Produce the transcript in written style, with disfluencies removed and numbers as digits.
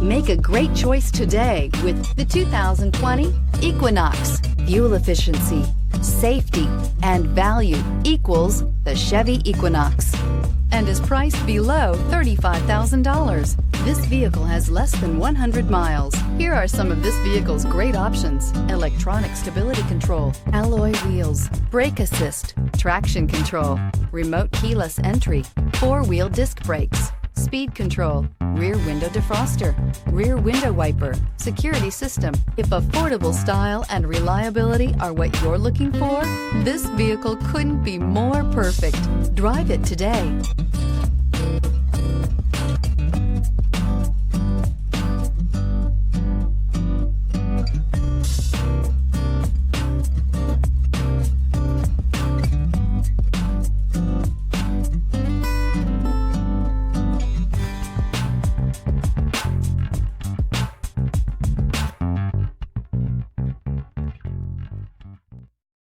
Make a great choice today with the 2020 Equinox. Fuel efficiency, safety, and value equals the Chevy Equinox and is priced below $35,000. This vehicle has less than 100 miles. Here are some of this vehicle's great options: electronic stability control, alloy wheels, brake assist, traction control, remote keyless entry, four-wheel disc brakes, speed control, rear window defroster, rear window wiper, security system. If affordable style and reliability are what you're looking for, this vehicle couldn't be more perfect. Drive it today.